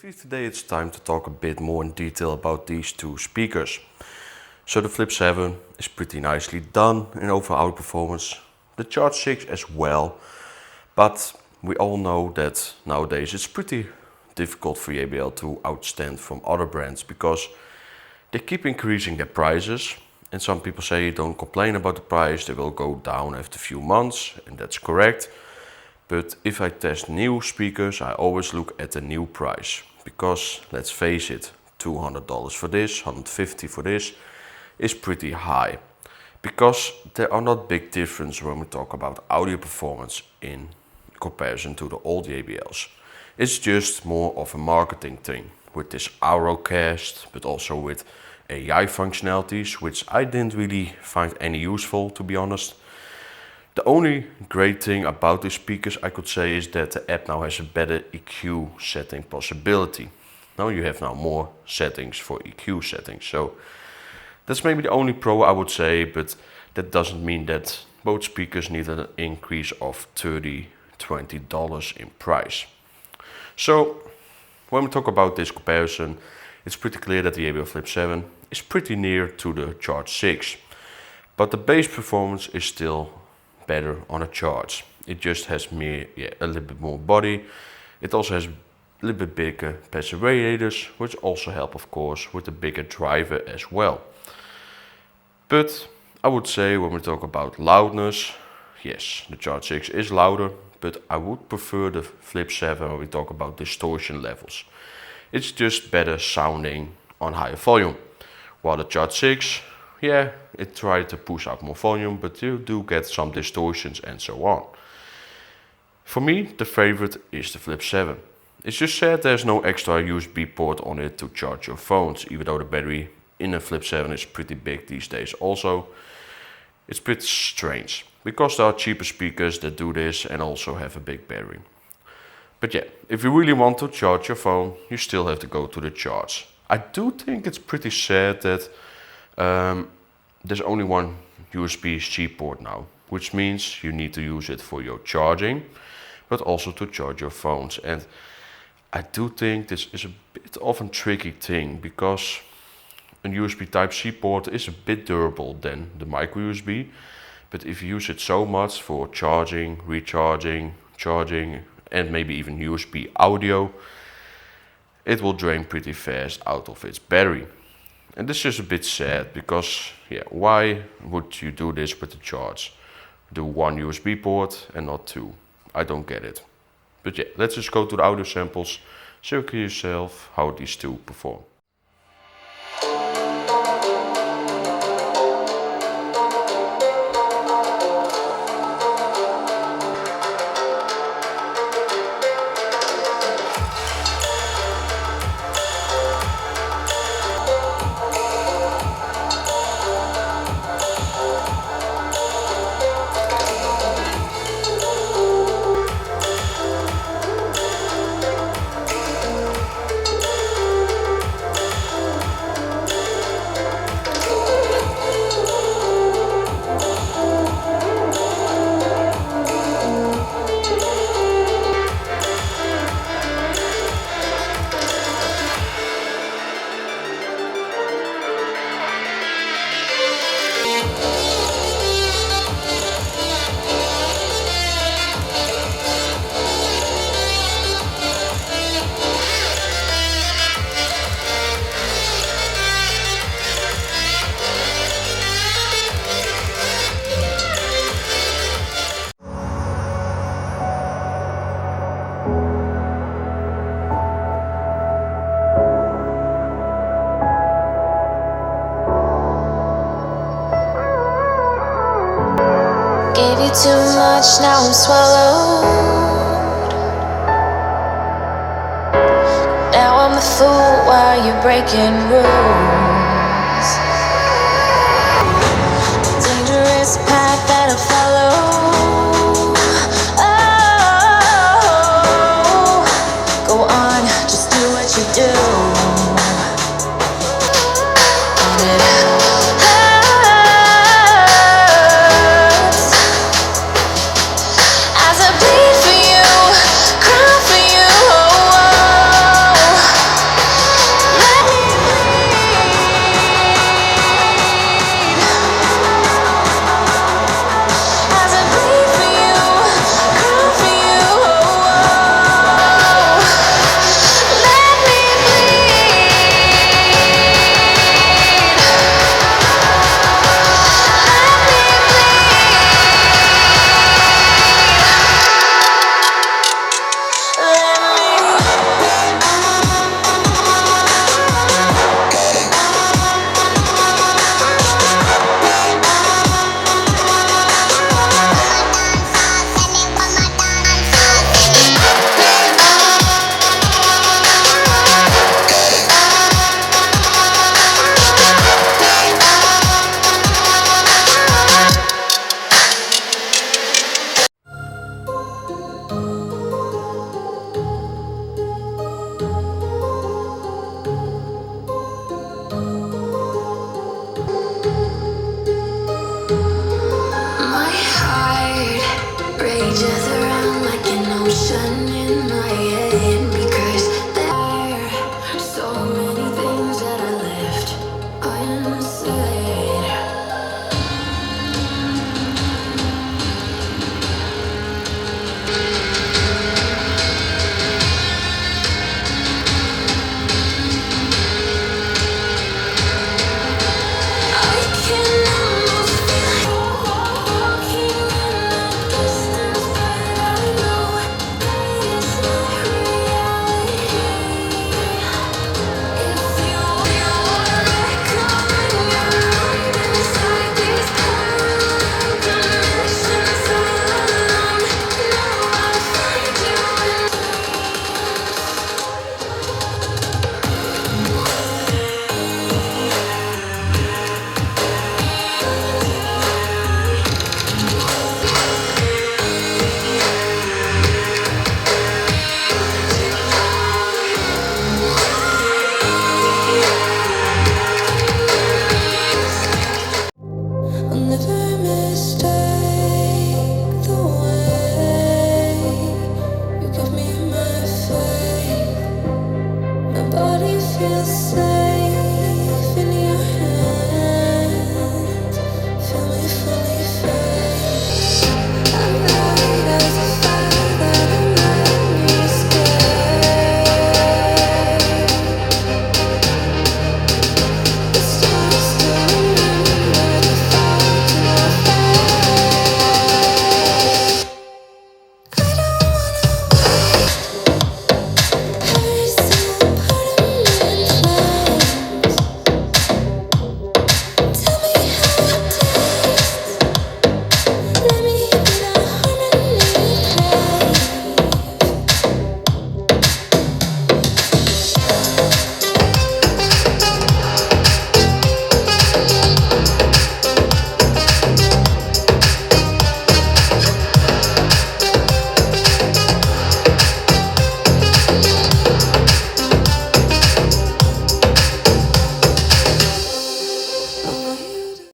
Today it's time to talk a bit more in detail about these two speakers. So the Flip 7 is pretty nicely done in overall performance, the Charge 6 as well, but we all know that nowadays it's pretty difficult for JBL to outstand from other brands because they keep increasing their prices, and some people say don't complain about the price, they will go down after a few months, and that's correct. But if I test new speakers, I always look at the new price. Because, let's face it, $200 for this, $150 for this, is pretty high. Because there are not big differences when we talk about audio performance in comparison to the old JBLs. It's just more of a marketing thing. With this Aurocast, but also with AI functionalities, which I didn't really find any useful, to be honest. The only great thing about these speakers I could say is that the app now has a better EQ setting possibility. Now you have more settings for EQ settings, so that's maybe the only pro I would say, but that doesn't mean that both speakers need an increase of $30, $20 in price. So when we talk about this comparison, it's pretty clear that the JBL Flip 7 is pretty near to the Charge 6, but the bass performance is still better on a Charge. It just has a little bit more body. It also has a little bit bigger passive radiators, which also help of course with the bigger driver as well. But I would say when we talk about loudness, yes, the Charge 6 is louder, but I would prefer the Flip 7 when we talk about distortion levels. It's just better sounding on higher volume. While the Charge 6, it tried to push out more volume, but you do get some distortions and so on. For me, the favorite is the Flip 7. It's just sad there's no extra USB port on it to charge your phones, even though the battery in a Flip 7 is pretty big these days also. It's a bit strange, because there are cheaper speakers that do this and also have a big battery. But if you really want to charge your phone, you still have to go to the Charge. I do think it's pretty sad that there's only one USB-C port now, which means you need to use it for your charging, but also to charge your phones. And I do think this is a bit of a tricky thing, because a USB Type-C port is a bit durable than the micro USB, but if you use it so much for charging, recharging, charging, and maybe even USB audio, it will drain pretty fast out of its battery. And this is a bit sad, because why would you do this with the Charge? Do one USB port and not two. I don't get it. But let's just go to the audio samples, so you can yourself how these two perform. Gave you too much, now I'm swallowed. Now I'm the fool while you're breaking rules.